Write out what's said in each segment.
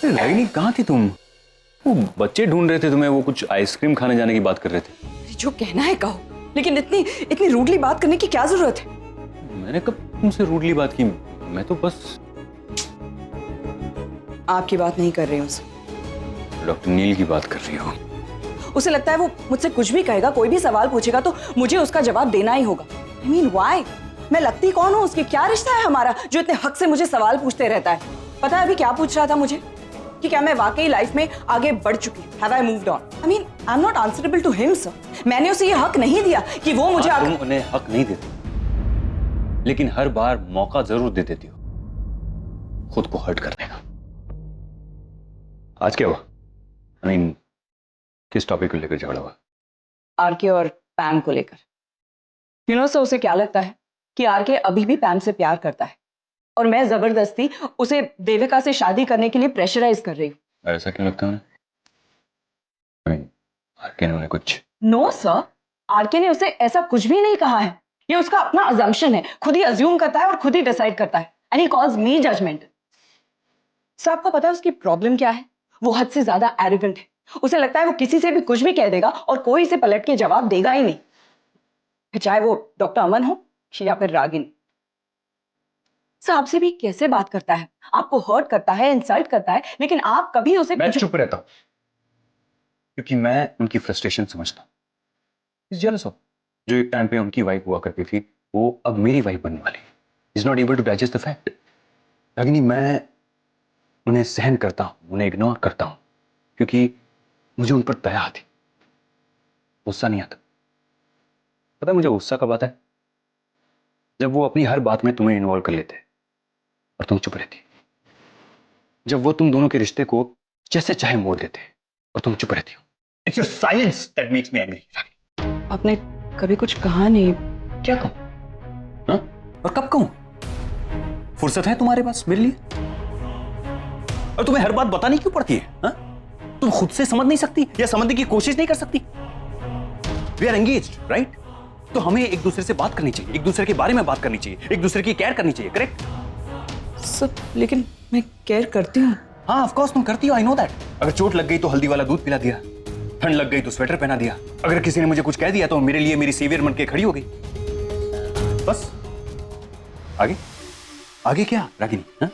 रागिनी कहाँ थी तुम? वो बच्चे ढूंढ रहे थे तुम्हें, वो कुछ आइसक्रीम खाने जाने की बात कर रहे थे। जो कहना है कहो, लेकिन इतनी रूडली बात करने की क्या जरूरत है? मैंने कब तुमसे रूडली बात की? मैं तो बस आपकी बात नहीं कर रही हूँ, डॉक्टर नील की बात कर रही हूँ। उसे लगता है वो मुझसे कुछ भी कहेगा, कोई भी सवाल पूछेगा तो मुझे उसका जवाब देना ही होगा। I mean, why? मैं लगती कौन हूँ उसकी? क्या रिश्ता है हमारा जो इतने हक से मुझे सवाल पूछते रहता है? पता है अभी क्या पूछ रहा था मुझे? कि क्या मैं वाकई लाइफ में आगे बढ़ चुकी हूँ? Have I moved on? I mean, I'm not answerable to him, sir. मैंने उसे ये हक नहीं दिया कि वो मुझे तुम उन्हें हक नहीं देते, लेकिन हर बार मौका जरूर दे देती हो खुद को हर्ट करने का। आज क्या हुआ? I mean, किस टॉपिक को लेकर झगड़ा हुआ? आरके और पैम को लेकर। यू नो सर, उसे क्या लगता है कि आरके अभी भी पैम से प्यार करता है और मैं जबरदस्ती उसे देविका से शादी करने के लिए प्रेशराइज कर रही हूँ। ऐसा क्यों लगता है उन्हें? I mean, आरके ने उन्हें कुछ? नो सर, आरके ने उसे ऐसा कुछ भी नहीं कहा है। ये उसका अपना अजम्पशन है, खुद ही अज्यूम करता है और खुद ही डिसाइड करता है। And he calls me judgement. Sir, आपको पता है उसकी प्रॉब्लम क्या है? वो हद से ज्यादा एरोगेंट है। उसे लगता है वो किसी से भी कुछ भी कह देगा और कोई इसे पलट के जवाब देगा ही नहीं, फिर चाहे वो डॉक्टर अमन हो या फिर रागिनी। सर, आपसे भी कैसे बात करता है, आपको हर्ट करता है, इंसल्ट करता है, लेकिन आप कभी उसे मैं चुप रहता हूं क्योंकि मैं उनकी फ्रस्ट्रेशन समझता हूं। इस जेलस ऑफ जो एक टाइम पे उनकी वाइफ हुआ करती थी, वो अब मेरी वाइफ बनने वाली। Is not able to digest the fact. Ragini, मैं उन्हें सहन करता हूं, उन्हें इग्नोर करता हूं क्योंकि मुझे उन पर दया आती, गुस्सा नहीं आता। पता है मुझे गुस्सा कब आता है? जब वो अपनी हर बात में तुम्हें इन्वॉल्व कर लेते और तुम चुप रहती। जब वो तुम दोनों के रिश्ते को जैसे चाहे मोड़ देते और तुम चुप रहती हो। It's your silence that makes me angry. आपने कभी कुछ कहा नहीं। क्या कहूं? हाँ? और कब कहूं? फुर्सत है तुम्हारे पास मेरे लिए? और तुम्हें हर बात बतानी क्यों पड़ती है? हाँ? तुम खुद से समझ नहीं सकती या समझने की कोशिश नहीं कर सकती? We are engaged, right? तो हमें एक दूसरे से बात करनी चाहिए, एक दूसरे के बारे में बात करनी चाहिए, एक दूसरे की केयर करनी चाहिए, करेक्ट? सब, लेकिन मैं केयर करती हूँ। हाँ, ऑफ कोर्स तुम करती हो, आई नो दैट। अगर चोट लग गई तो हल्दी वाला दूध पिला दिया, ठंड लग गई तो स्वेटर पहना दिया, अगर किसी ने मुझे कुछ कह दिया तो मेरे लिए मेरी सेवियर बन के खड़ी हो गई। बस आगे आगे क्या रागिनी? हाँ?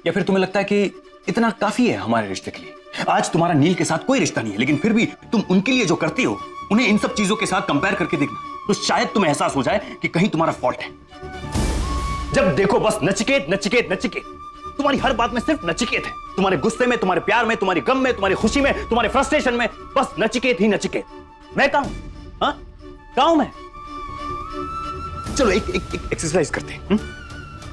या फिर तुम्हें लगता है कि इतना काफी है हमारे रिश्ते के लिए? आज तुम्हारा नील के साथ कोई रिश्ता नहीं है, लेकिन फिर भी तुम उनके लिए जो करती हो उन्हें इन सब चीजों के साथ कंपेयर करके देखना, तो शायद तुम्हें एहसास हो जाए कि कहीं तुम्हारा फॉल्ट है। जब देखो बस नचिकेत नचिकेत नचिकेत। तुम्हारी हर बात में सिर्फ नचिकेत है। तुम्हारे गुस्से में, तुम्हारे प्यार में, तुम्हारे गम में, तुम्हारी खुशी में, तुम्हारे फ्रस्ट्रेशन में, बस नचिकेत ही नचिकेत। मैं कहां हूं? हाँ? कहां हूं मैं? चलो एक एक्सरसाइज करते हैं।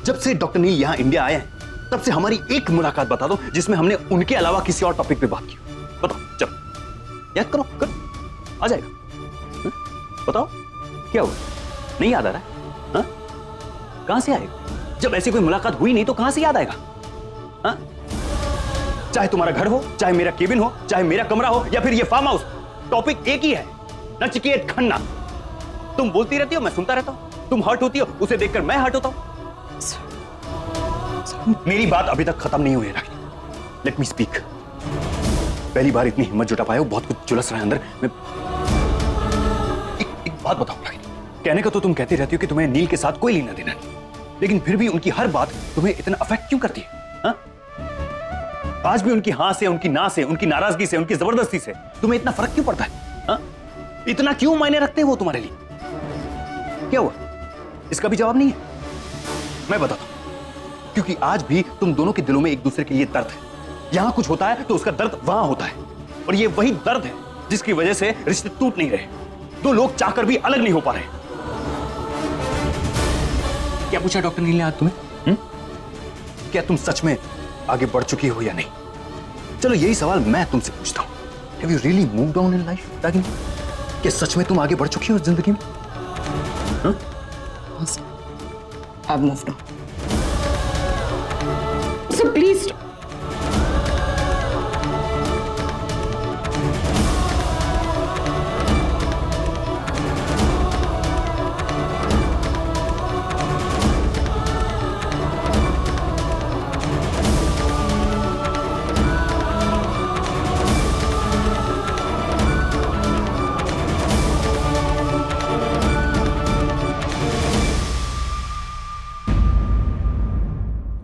जब से डॉक्टर नील यहां इंडिया आए हैं तब से हमारी एक मुलाकात बता दो जिसमें हमने उनके अलावा किसी और टॉपिक पे बात की। बताओ, चलो याद करो, करो, आ जाएगा। बताओ क्या हुआ? नहीं याद आ रहा है? हाँ? कहां से आएगा? जब ऐसी कोई मुलाकात हुई नहीं तो कहां से याद आएगा? हाँ? चाहे तुम्हारा घर हो, चाहे मेरा केबिन हो, चाहे मेरा कमरा हो या फिर ये फार्म हाउस, टॉपिक एक ही है, नचिकेत खन्ना। तुम बोलती रहती हो, मैं सुनता रहता हूं। तुम हर्ट होती हो, उसे देखकर मैं हर्ट होता हूं। मेरी बात अभी तक खत्म नहीं हुई है रागिनी। Let me speak. पहली बार इतनी हिम्मत जुटा पाया हूं, बहुत कुछ झुलस रहा है अंदर। मैं एक बात बताओ रागिनी, कहने का तो तुम कहती रहती हो कि तुम्हें नील के साथ कोई लेना देना नहीं, लेकिन फिर भी उनकी हर बात तुम्हें इतना अफेक्ट क्यों करती है? हा? आज भी उनकी हां से, उनकी ना से, उनकी नाराजगी से, उनकी जबरदस्ती से तुम्हें इतना फर्क क्यों पड़ता है? हा? इतना क्यों मायने रखते हैं वो तुम्हारे लिए? क्या हुआ? इसका भी जवाब नहीं है? मैं बताता हूं। क्योंकि आज भी तुम दोनों के दिलों में एक दूसरे के लिए दर्द है। यहां कुछ होता है तो उसका दर्द वहां होता है, और ये वही दर्द है जिसकी वजह से रिश्ते टूट नहीं रहे। दो लोग चाहकर भी अलग नहीं हो पा रहे। क्या पूछा डॉक्टर नील ने आज तुम्हें? क्या तुम सच में आगे बढ़ चुकी हो या नहीं? चलो यही सवाल मैं तुमसे पूछता हूं। Have you really moved on in life Ragini? क्या सच में तुम आगे बढ़ चुकी हो जिंदगी में? I've moved on. So please.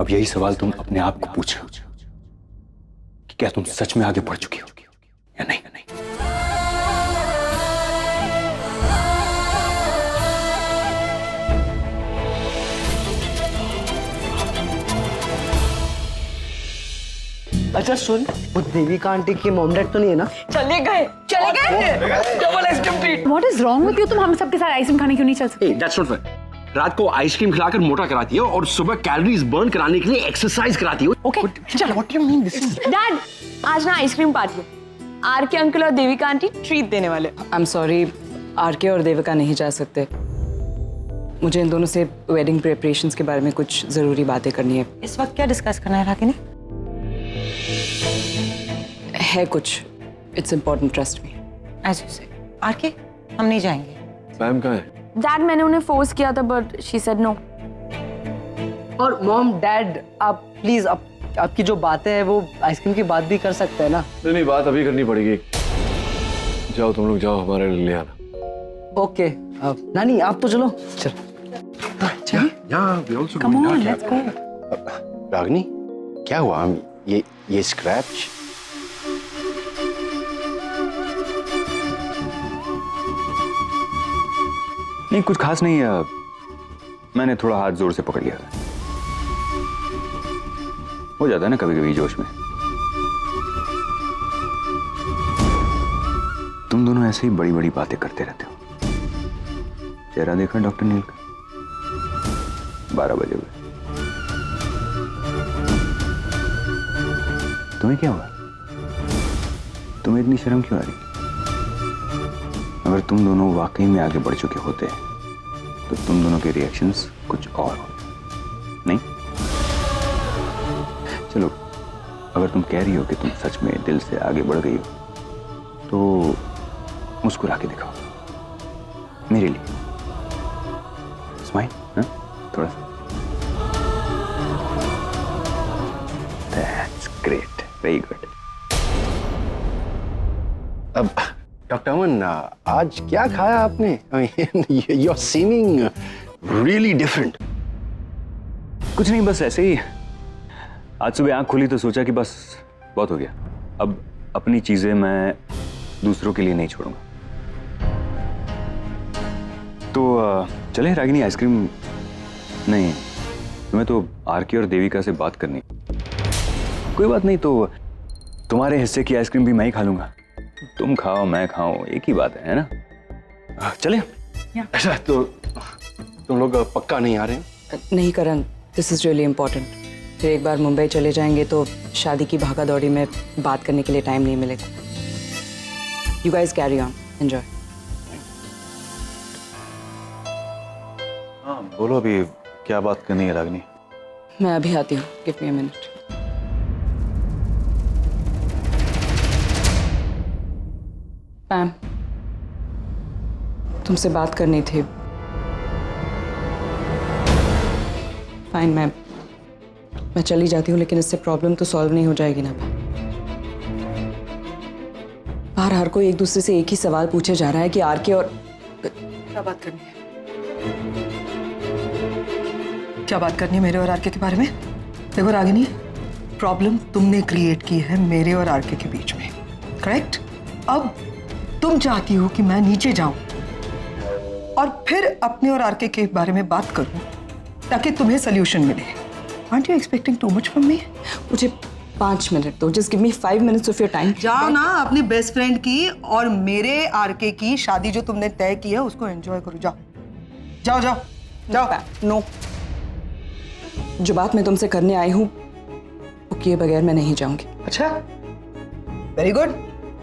अब यही सवाल तुम अपने आप को पूछ रहे हो कि क्या तुम सच में आगे बढ़ चुकी हो या नहीं। अच्छा सुन, वो देविका आंटी की मॉम डैड तो नहीं है ना? चले गए double ice cream treat. What is wrong with you? तुम हम सबके साथ आइसक्रीम खाने क्यों नहीं चल सकते? That's not fair. रात को आइसक्रीम खिलाकर मोटा कराती है और सुबह कैलोरीज बर्न कराने के लिए एक्सरसाइज कराती है। Okay, चलो। What do you mean this is? Dad, आज ना आइसक्रीम पार्टी है। आर के अंकल और देविका आंटी ट्रीट देने वाले। आई एम सॉरी, आरके और देविका नहीं जा सकते। मुझे इन दोनों से वेडिंग प्रिपरेशंस के बारे में कुछ जरूरी बातें करनी है। इस वक्त क्या डिस्कस करना है रागिनी? है कुछ, इट्स इम्पोर्टेंट, ट्रस्ट मी। ऐसे से आरके, हम नहीं जाएंगे। मैम कहाँ है? डैड, मैंने उन्हें फोर्स किया था बट शी सेड नो। और मॉम डैड, आप प्लीज आपकी जो बातें हैं वो आइसक्रीम की बात भी कर सकते हैं ना? नहीं, बात अभी करनी पड़ेगी। जाओ तुम लोग, जाओ हमारे लिए ले आना। ओके, नानी आप तो चलो। चल Come on, let's go. रागनी, क्या हुआ? ये स्क्रैच? नहीं, कुछ खास नहीं है। मैंने थोड़ा हाथ जोर से पकड़ लिया था। हो जाता है ना कभी कभी जोश में। तुम दोनों ऐसे ही बड़ी बड़ी बातें करते रहते हो। चेहरा देखा डॉक्टर नील का? 12 बजे हुए। तुम्हें क्या हुआ? तुम्हें इतनी शर्म क्यों आ रही? अगर तुम दोनों वाकई में आगे बढ़ चुके होते तो तुम दोनों के रिएक्शंस कुछ और होते, नहीं? चलो, अगर तुम कह रही हो कि तुम सच में दिल से आगे बढ़ गई हो तो मुस्कुरा के दिखाओ मेरे लिए। स्माइल, हाँ? थोड़ा सा। That's great, very good. अब डॉक्टर अमन, आज क्या खाया आपने? You are seeming really different. कुछ नहीं, बस ऐसे ही। आज सुबह आंख खुली तो सोचा कि बस बहुत हो गया, अब अपनी चीजें मैं दूसरों के लिए नहीं छोड़ूंगा। तो चले रागिनी, आइसक्रीम? नहीं, तुम्हें तो आरके और देविका से बात करनी। कोई बात नहीं, तो तुम्हारे हिस्से की आइसक्रीम भी मैं ही खा लूंगा। तुम खाओ मैं खाऊं, एक ही बात है ना? चले? अच्छा, तो तुम लोग पक्का नहीं आ रहे हैं? नहीं करण, दिस इज रियली इम्पोर्टेंट। फिर एक बार मुंबई चले जाएंगे तो शादी की भागा दौड़ी में बात करने के लिए टाइम नहीं मिलेगा। You guys carry on, enjoy. हाँ बोलो, अभी क्या बात करनी है रागनी? मैं अभी आती हूँ, गिव मी अ मिनट। पैम, तुमसे बात करनी थी। फाइन, मैं चली जाती हूँ, लेकिन इससे प्रॉब्लम तो सॉल्व नहीं हो जाएगी ना। बाहर हर कोई एक दूसरे से एक ही सवाल पूछे जा रहा है कि आरके और क्या बात करनी है? क्या बात करनी है मेरे और आरके के बारे में? देखो रागिनी, प्रॉब्लम तुमने क्रिएट की है मेरे और आरके के बीच में, करेक्ट? अब तुम चाहती हो कि मैं नीचे जाऊं और फिर अपने और आरके के बारे में बात करूं ताकि तुम्हें सोल्यूशन मिले। Aren't you expecting too much from me? मुझे 5 मिनट दो, just give me 5 minutes of your time. जाओ ना अपनी बेस्ट फ्रेंड की और मेरे आरके की शादी जो तुमने तय की है उसको एंजॉय करो। जाओ जाओ जाओ जाओ। नो, जो बात मैं तुमसे करने आई हूँ वो किए बगैर मैं नहीं जाऊंगी। अच्छा, वेरी गुड,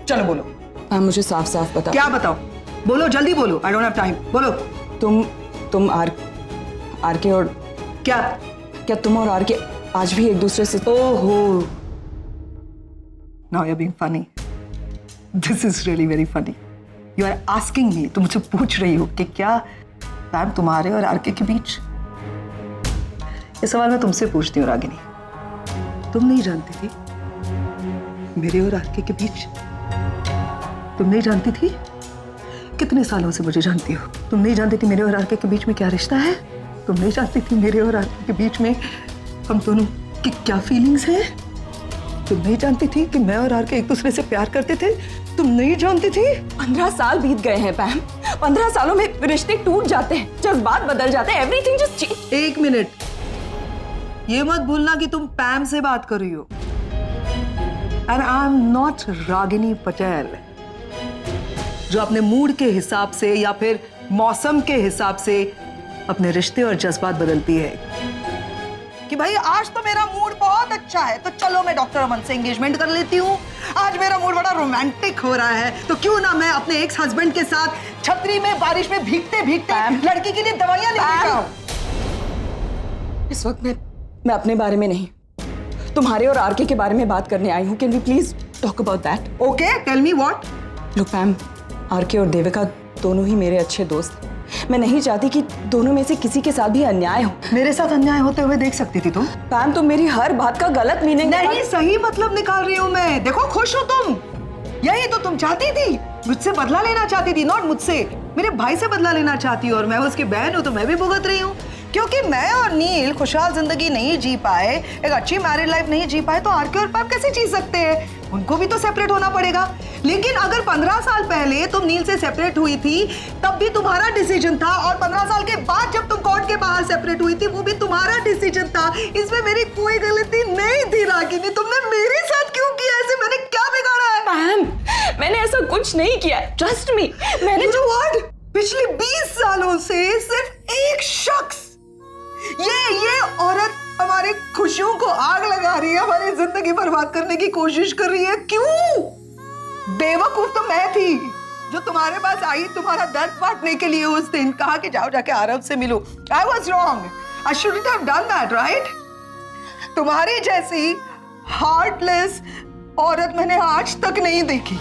चलो बोलो। हाँ, मुझे साफ साफ बताओ। क्या बताओ? बोलो, जल्दी बोलो, आई डोंट हैव टाइम। बोलो। तुम आरके और क्या तुम और आरके आज भी एक दूसरे से? ओहो, now you are being funny. This is really very funny. You are asking me, तुम मुझसे पूछ रही हो कि क्या पैम तुम्हारे और आरके के बीच? ये सवाल मैं तुमसे पूछती हूँ रागिनी, तुम नहीं जानती थी मेरे और आरके के बीच? तुम नहीं जानती थी? कितने सालों से मुझे जानती हो। तुम नहीं जानती थी मेरे और आरके के बीच में क्या रिश्ता है? तुम नहीं जानती थी मेरे और आरके के बीच में हम दोनों की क्या फीलिंग्स हैं? तुम नहीं जानती थी कि मैं और आरके एक दूसरे से प्यार करते थे? तुम नहीं जानती थी? 15 साल बीत गए हैं पैम। 15 सालों में रिश्ते टूट जाते हैं, जज्बात बदल जाते हैं, एवरीथिंग जस्ट चेंज। एक मिनट, ये मत भूलना कि तुम पैम से बात कर रही हो। And I am not Ragini Patel, जो अपने मूड के हिसाब से या फिर मौसम के हिसाब से अपने रिश्ते और जज्बात बदलती है। कि भाई आज तो मेरा मूड बहुत अच्छा है, तो चलो मैं डॉक्टर अमन से एंगेजमेंट कर लेती हूँ। आज मेरा मूड बड़ा रोमांटिक हो रहा है, तो क्यों ना मैं अपने एक्स हस्बैंड के साथ छतरी में बारिश में भीगते भीगते लड़की के लिए दवाइयां लेके जाऊं। इस वक्त मैं अपने बारे में नहीं, तुम्हारे और आरके के बारे में बात करने आई हूँ। Can we please talk about that? Okay, tell me what. Look Pam, RK और देविका दोनों ही मेरे अच्छे दोस्त हैं। मैं नहीं चाहती कि दोनों में से किसी के साथ भी अन्याय हो। मेरे साथ अन्याय होते हुए देख सकती थी तुम? पैम, तुम मेरी हर बात का गलत मीनिंग नहीं, सही मतलब निकाल रही हूँ मैं। देखो, खुश हो तुम, यही तो तुम चाहती थी। मुझसे बदला लेना चाहती थी, नॉट मुझसे, मेरे भाई से बदला लेना चाहती हो। और मैं उसकी बहन हूँ तो मैं भी भुगत रही हूँ। क्योंकि मैं और नील खुशहाल जिंदगी नहीं जी पाए, एक अच्छी मैरिड लाइफ नहीं जी पाए, तो आरके और पैम कैसे जी सकते हैं? उनको भी तो सेपरेट होना पड़ेगा। लेकिन अगर 15 साल पहले तुम नील से सेपरेट हुई थी, तब भी तुम्हारा डिसीजन था, और 15 साल के बाद जब तुम कोर्ट के बाहर सेपरेट हुई थी, वो भी तुम्हारा डिसीजन था। इसमें मेरी कोई गलती नहीं थी रागिनी। तुमने मेरे साथ क्यों किया ऐसे? मैंने क्या बिगाड़ा है? पैम, मैंने ऐसा कुछ नहीं किया, ट्रस्ट मी। मैंने जो वर्ड पिछले 20 सालों से सिर्फ एक शख्स, ये औरत हमारी खुशियों को आग लगा रही है, हमारी जिंदगी बर्बाद करने की कोशिश कर रही है। क्यों? बेवकूफ तो मैं थी जो तुम्हारे पास आई तुम्हारा दर्द बांटने के लिए उस दिन, कहा कि जाओ जाके आरव से मिलो। I was wrong. I shouldn't have done that, right? तुम्हारी जैसी हार्टलेस औरत मैंने आज तक नहीं देखी।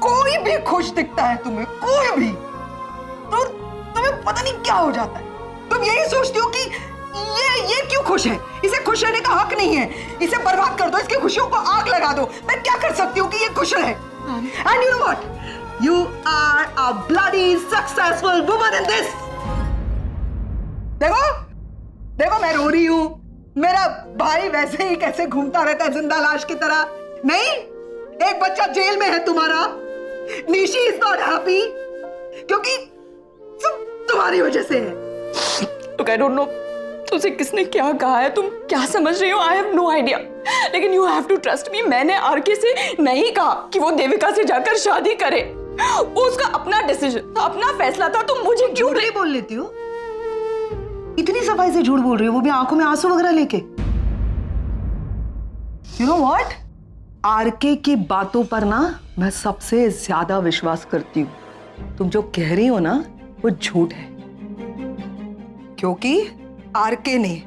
कोई भी खुश दिखता है तुम्हें, कोई भी, तो तुम्हें पता नहीं क्या हो जाता है। तुम यही सोचती हो कि ये क्यों खुश है, इसे खुश रहने का हक नहीं है, इसे बर्बाद कर दो, इसकी खुशियों को आग लगा दो। मैं क्या कर सकती हूँ कि ये खुश रहे? And you know what? You are a bloody successful woman in this. देखो मैं रो रही हूँ। मेरा भाई वैसे ही कैसे घूमता रहता है जिंदा लाश की तरह। नहीं, एक बच्चा जेल में है तुम्हारा। निशी इज नॉट हैप्पी क्योंकि तुम्हारी वजह से है। Look, I don't know तुझे किसने क्या कहा है, तुम क्या समझ रही हो? I have no idea. लेकिन you have to trust me. मैंने आरके से नहीं कहा कि वो देविका से जाकर शादी करे। वो उसका अपना डिसीजन था, अपना फैसला था। तुम मुझे क्यों नहीं बोल लेती हो? इतनी सफाई से झूठ बोल रही हो, वो भी आंखों में आंसू वगैरह लेके। You know what? आरके की बातों पर ना मैं सबसे ज्यादा विश्वास करती हूँ। तुम जो कह रही हो ना वो झूठ है, क्योंकि आरके ने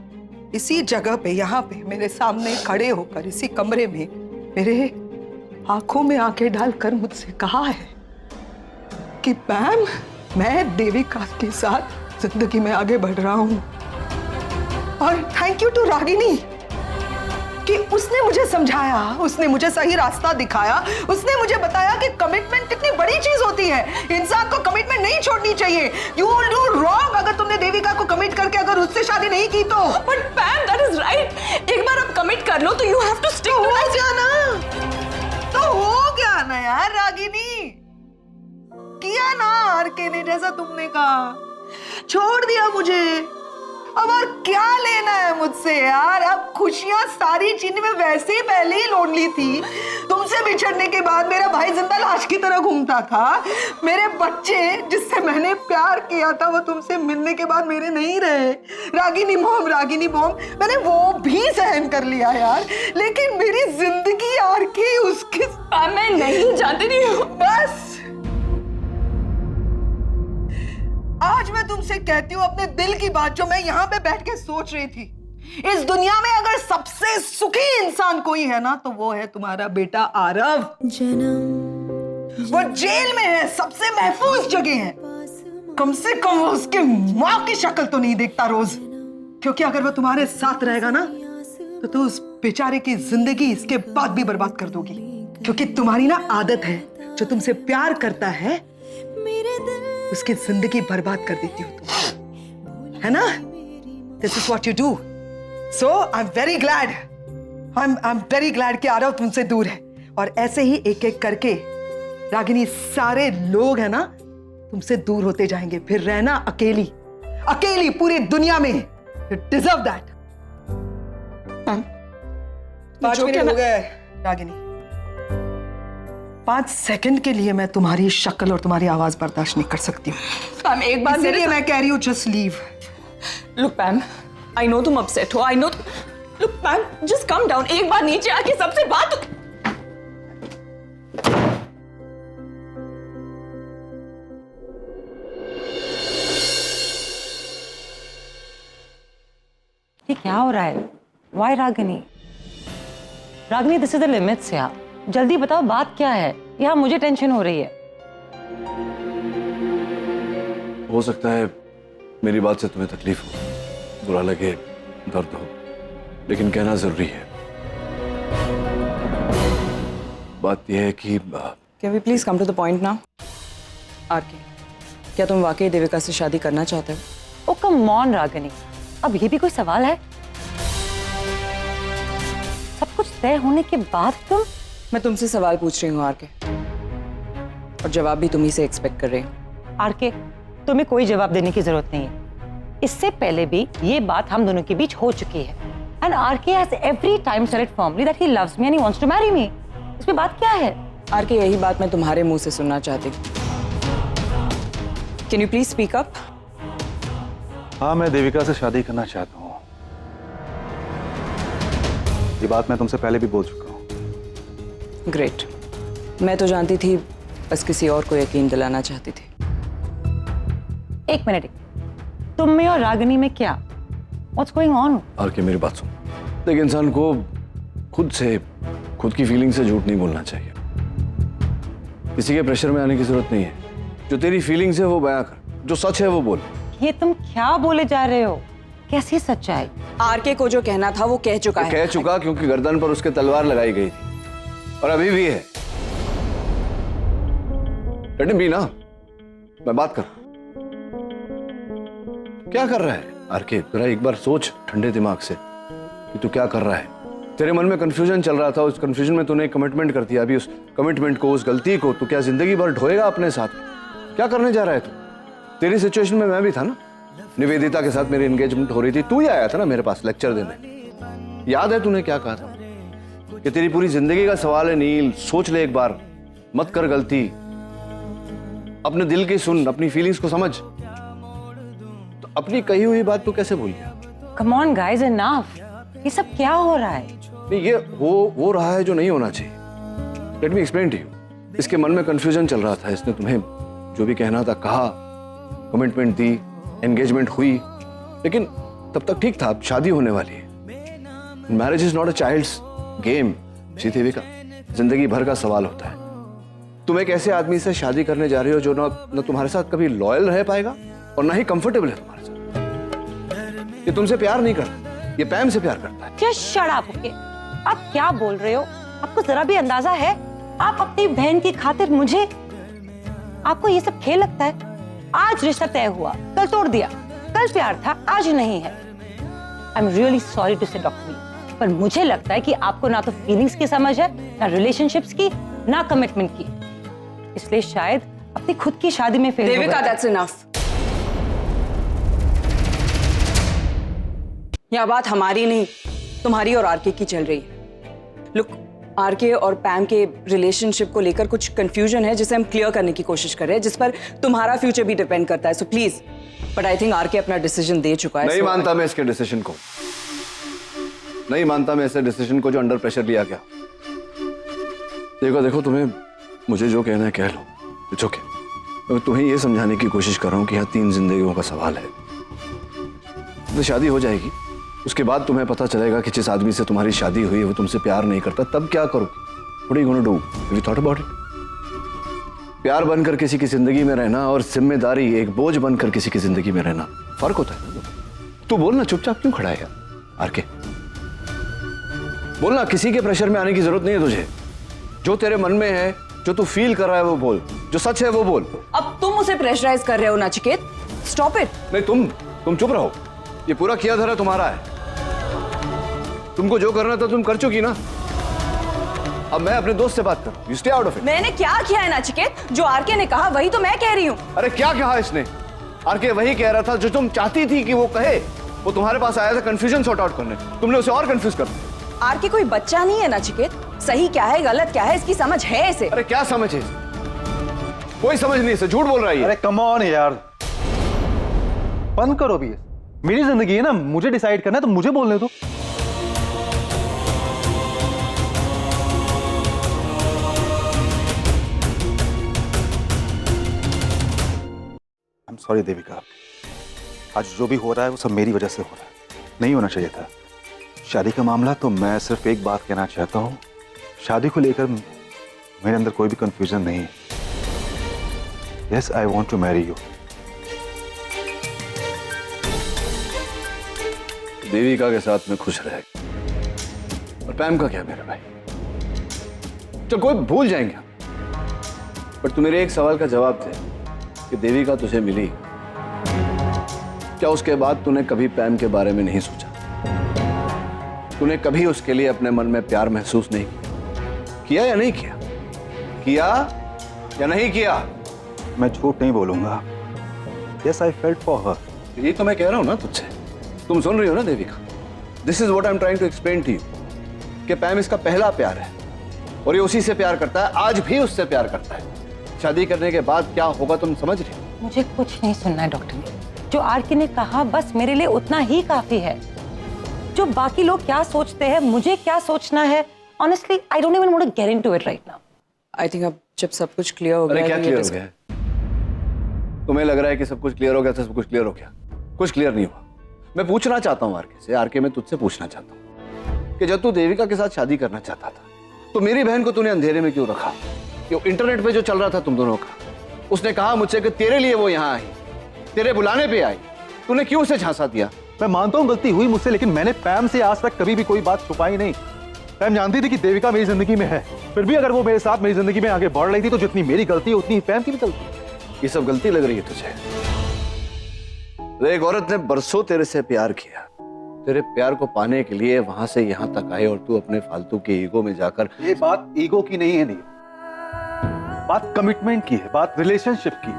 इसी जगह पे, यहाँ पे मेरे सामने खड़े होकर इसी कमरे में मेरे आंखों में आंखें डालकर मुझसे कहा है कि पैम, मैं देविका के साथ जिंदगी में आगे बढ़ रहा हूं। और थैंक यू टू रागिनी कि उसने मुझे समझाया, उसने मुझे सही रास्ता दिखाया, उसने मुझे बताया कि कमिटमेंट कितनी बड़ी चीज होती है। इंसान को कमिटमेंट नहीं छोड़नी चाहिए। यू विल डू रॉन्ग अगर तुमने देविका को कमिट करके अगर उससे शादी नहीं की तो। But Pam, that is right. एक बार आप कमिट कर लो तो you have to stick to हो गया ना, तो हो गया ना यार रागिनी। किया ना आरके ने जैसा तुमने कहा, छोड़ दिया मुझे। अब और क्या लेना है मुझसे यार? अब खुशियां सारी चीजें में वैसे ही पहले ही लोनली थी। तुमसे बिछड़ने के बाद मेरा भाई जिंदा लाश की तरह घूमता था। मेरे बच्चे जिससे मैंने प्यार किया था वो तुमसे मिलने के बाद मेरे नहीं रहे। रागिनी मॉम, मैंने वो भी सहन कर लिया यार, लेकिन मेरी जिंदगी आरके उसके मैं नहीं जानती थी। बस आज मैं तुमसे कहती हूँ अपने दिल की बात, जो मैं यहाँ पे बैठ के सोच रही थी। इस दुनिया में अगर सबसे सुखी इंसान कोई है ना तो वो है तुम्हारा बेटा आरव। वो जेल में है, सबसे महफूज जगह है। कम से कम वो उसकी माँ की शक्ल तो नहीं देखता रोज, क्योंकि अगर वो तुम्हारे साथ रहेगा ना तो तू उस बेचारे की जिंदगी इसके बाद भी बर्बाद कर दोगी। क्योंकि तुम्हारी ना आदत है, जो तुमसे प्यार करता है उसकी जिंदगी बर्बाद कर देती हो तुम, है ना? This is what you do. So I am very glad, I am very glad कि आरव तुमसे दूर है। और ऐसे ही एक एक करके रागिनी सारे लोग है ना तुमसे दूर होते जाएंगे, फिर रहना अकेली अकेली पूरी दुनिया में। You deserve that. 5 मिनट हो गए रागिनी। 5 सेकंड के लिए मैं तुम्हारी शक्ल और तुम्हारी आवाज बर्दाश्त नहीं कर सकती हूँ। मैम एक बार इसलिए मैं कह रही हूँ just leave. Look ma'am, I know तुम अपसेट हो, I know. Look ma'am, just come down, एक बार नीचे आके सबसे बात। ये क्या हो रहा है? Why Ragini? Ragini, this is the limits यार। जल्दी बताओ बात क्या है? यहाँ मुझे टेंशन हो रही है। हो सकता है मेरी बात से तुम्हें तकलीफ हो, बुरा लगे, दर्द हो, लेकिन कहना जरूरी है। बात यह है कि can we please come to the point now? RK, क्या तुम वाकई देविका से शादी करना चाहते हो? ओ कम ऑन रागिनी, अब ये भी कोई सवाल है? सब कुछ तय होने के बाद तुम? मैं तुमसे सवाल पूछ रही हूँ आरके, और जवाब भी तुम्ही से एक्सपेक्ट कर रही हूँ। आरके, तुम्हें कोई जवाब देने की जरूरत नहीं है। इससे पहले भी ये बात हम दोनों के बीच हो चुकी है। And RK has every time said firmly that he loves me and he wants to marry me. इसमें बात क्या है? आरके, यही बात मैं तुम्हारे मुंह से सुनना चाहती हूँ। Can you please speak up? हाँ, मैं देविका से शादी करना चाहता हूँ। ये बात मैं तुमसे पहले भी बोल चुका हूँ। ग्रेट। मैं तो जानती थी, बस किसी और को यकीन दिलाना चाहती थी। एक मिनट, तुम में और रागिनी में क्या? What's going on? आरके मेरी बात सुन। देख, इंसान को खुद की फीलिंग से झूठ नहीं बोलना चाहिए। किसी के प्रेशर में आने की जरूरत नहीं है। जो तेरी फीलिंग्स है वो बयां कर, जो सच है वो बोल। ये तुम क्या बोले जा रहे हो? कैसी सच्चाई? आरके को जो कहना था वो कह चुका है। कह चुका क्योंकि गर्दन पर उसके तलवार लगाई गई थी और अभी भी है। लेट हिम बी ना, मैं बात कर। क्या कर रहा है आरके? जरा एक बार सोच ठंडे दिमाग से कि तू क्या कर रहा है। तेरे मन में कंफ्यूजन चल रहा था, उस कंफ्यूजन में तूने कमिटमेंट कर दिया। अभी उस कमिटमेंट को, उस गलती को तू क्या जिंदगी भर ढोएगा अपने साथ? क्या करने जा रहा है तू? तेरी सिचुएशन में मैं भी था ना। निवेदिता के साथ मेरी एंगेजमेंट हो रही थी, तू ही आया था ना मेरे पास लेक्चर देने। याद है तूने क्या कहा था कि तेरी पूरी जिंदगी का सवाल है नील, सोच ले एक बार, मत कर गलती, अपने दिल की सुन, अपनी फीलिंग्स को समझ। तो अपनी कही हुई बात तू कैसे भूल गया? Come on guys, enough. ये सब क्या हो रहा है? नहीं, ये हो रहा है जो नहीं होना चाहिए। Let me explain to you. इसके मन में कंफ्यूजन चल रहा था, इसने तुम्हें जो भी कहना था कहा, कमिटमेंट दी, एंगेजमेंट हुई, लेकिन तब तक ठीक था। अब शादी होने वाली है। Marriage is not a child's game Devika, जिंदगी भर का सवाल होता है। तुम एक ऐसे आदमी से शादी करने जा रही हो जो ना तुम्हारे साथ कभी लॉयल रह पाएगा और ना ही कंफर्टेबल है तुम्हारे साथ। ये तुमसे प्यार नहीं करता, ये पैम से प्यार करता है। Just shut up, okay? आप क्या बोल रहे हो? आपको जरा भी अंदाजा है? आप अपनी बहन की खातिर मुझे, आपको ये सब खेल लगता है? आज रिश्ता तय हुआ, कल तोड़ दिया। कल प्यार था, आज नहीं है। I am really sorry to say doctor, पर मुझे लगता है कि आपको ना तो फीलिंग्स की समझ है, ना रिलेशनशिप्स की, ना कमिटमेंट की। इसलिए शायद अपनी खुद की शादी में फेल हो देविका, गए। That's enough. यह बात हमारी नहीं, तुम्हारी और आरके की चल रही है। लुक, आरके और पैम के रिलेशनशिप को लेकर कुछ कंफ्यूजन है जिसे हम क्लियर करने की कोशिश कर रहे हैं, जिस पर तुम्हारा फ्यूचर भी डिपेंड करता है। So please, but I think RK अपना डिसीजन दे चुका है। नहीं मानता मैं इसके डिसीजन को, नहीं मानता मैं ऐसे डिसीजन को जो अंडर प्रेशर लिया गया। देखो तुम्हें मुझे जो कहना है कह लो, इट्स ओके। मैं तुम्हें ये समझाने की कोशिश कर रहा हूँ कि यहाँ 3 जिंदगियों का सवाल है। तो शादी हो जाएगी, उसके बाद तुम्हें पता चलेगा कि जिस आदमी से तुम्हारी शादी हुई है वो तुमसे प्यार नहीं करता, तब क्या करोगे? What are you gonna do? Have you thought about it? प्यार बनकर किसी की जिंदगी में रहना और जिम्मेदारी, एक बोझ बनकर किसी की जिंदगी में रहना, फर्क होता है। तू बोलना, चुपचाप क्यों खड़ा है यार? आरके बोलना, किसी के प्रेशर में आने की जरूरत नहीं है तुझे। जो तेरे मन में है, जो तू फील कर रहा है वो बोल, जो सच है वो बोल। अब तुम उसे प्रेशराइज कर रहे हो नचिकेत, स्टॉप इट। नहीं, तुम चुप रहो। ये पूरा किया धरा तुम्हारा है। तुमको जो करना था तुम कर चुकी ना। अब मैं अपने दोस्त से बात करूं। You stay out of it. मैंने क्या किया है नचिकेत? जो आरके ने कहा वही तो मैं कह रही हूँ। अरे क्या कहा इसने? आरके वही कह रहा था जो तुम चाहती थी कि वो कहे। वो तुम्हारे पास आया था कंफ्यूजन सॉर्ट आउट करने, तुमने उसे और कंफ्यूज कर दिया। आरके कोई बच्चा नहीं है नचिकेत। सही क्या है गलत क्या है इसकी समझ है इसे। अरे क्या समझ है? कोई समझ नहीं, इसे झूठ बोल रहा है। अरे कम ऑन यार, बंद करो भी। मेरी जिंदगी है ना, मुझे डिसाइड करना है तो मुझे बोलने दो। आई एम सॉरी देविका, आज जो भी हो रहा है वो सब मेरी वजह से हो रहा है, नहीं होना चाहिए था। शादी का मामला तो मैं सिर्फ एक बात कहना चाहता हूँ, शादी को लेकर मेरे अंदर कोई भी कंफ्यूजन नहीं है। Yes, I want to marry you. Devika के साथ में खुश रहे, और पैम का क्या मेरा भाई? चल कोई भूल जाएंगे, पर तू मेरे एक सवाल का जवाब दे कि देविका तुझे मिली, क्या उसके बाद तूने कभी पैम के बारे में नहीं सोचा? तूने कभी उसके लिए अपने मन में प्यार महसूस नहीं किया या नहीं किया? किया या नहीं किया? मैं झूठ नहीं बोलूंगा। Yes, I felt for her. ये तो मैं कह रहा हूं ना तुझसे, तुम सुन रही हो ना Devika? This is what I am trying to explain to you कि पैम इसका पहला प्यार है और ये उसी से प्यार करता है, आज भी उससे प्यार करता है। शादी करने के बाद क्या होगा तुम समझ रही हो? मुझे कुछ नहीं सुनना है डॉक्टर। जो आरके ने कहा बस मेरे लिए उतना ही काफी है। जो बाकी लोग क्या सोचते हैं, मुझे क्या सोचना है, honestly I don't even want to get into it right now. I think अब जब सब कुछ क्लियर हो गया। अरे क्या क्लियर हो गया? तुम्हें लग रहा है कि सब कुछ क्लियर हो गया, सब कुछ क्लियर हो गया? कुछ क्लियर नहीं हुआ। मैं पूछना चाहता हूँ आरके से, आरके मैं तुझसे पूछना चाहता हूँ कि जब तू देविका के साथ शादी करना चाहता था तो मेरी बहन को तूने अंधेरे में क्यों रखा? क्यों इंटरनेट पे जो चल रहा था तुम दोनों का, उसने कहा मुझसे कि तेरे लिए वो यहाँ आई, तेरे बुलाने पे आई, तूने क्यों उसे झांसा दिया? मैं मानता हूँ गलती हुई मुझसे, लेकिन मैंने पैम से आज तक कभी भी कोई बात छुपाई नहीं। पैम जानती थी कि देविका मेरी जिंदगी में है, फिर भी अगर वो मेरे साथ मेरी जिंदगी में आगे बढ़ रही थी तो जितनी मेरी गलती है उतनी ही पैम की भी गलती। ये सब गलती लग रही है तुझे? एक औरत ने बरसों तेरे से प्यार किया, तेरे प्यार को पाने के लिए वहां से यहां तक आए और तू अपने फालतू के ईगो में जाकर। ये बात ईगो की नहीं है, नहीं, बात कमिटमेंट की है, बात रिलेशनशिप की।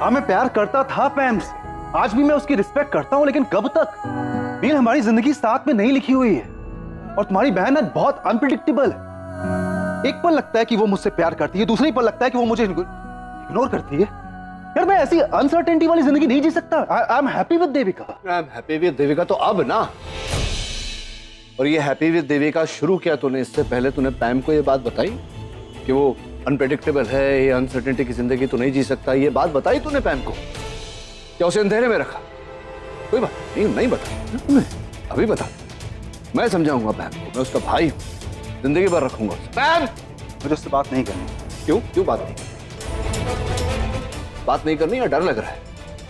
हाँ, मैं प्यार करता था पैम से, आज भी मैं उसकी रिस्पेक्ट करता हूं, लेकिन कब तक? नील, हमारी जिंदगी साथ में नहीं लिखी हुई है और तुम्हारी बहन है बहुत अनप्रिडिक्टेबल है। एक पल लगता है कि वो मुझसे प्यार करती है, दूसरी पल लगता है कि वो मुझे इग्नोर करती है। यार मैं ऐसी अनसर्टेनिटी वाली जिंदगी नहीं जी सकता। I am happy with Devika. I am happy with Devika तो अब ना, और ये हैप्पी विद देविका शुरू किया तूने, इससे पहले तूने पैम को ये बात बताई कि वो अनप्रेडिक्टेबल है, ये अनसर्टेनिटी की जिंदगी तो नहीं जी सकता? ये बात बताई तूने पैम को? क्या उसे अंधेरे में रखा? कोई बात नहीं बता, अभी बता, मैं समझाऊंगा पैम को, मैं उसका भाई हूं, जिंदगी भर रखूंगा उसे। पैम, मुझे उससे बात नहीं करनी। क्यों क्यों बात नहीं करनी या डर लग रहा है?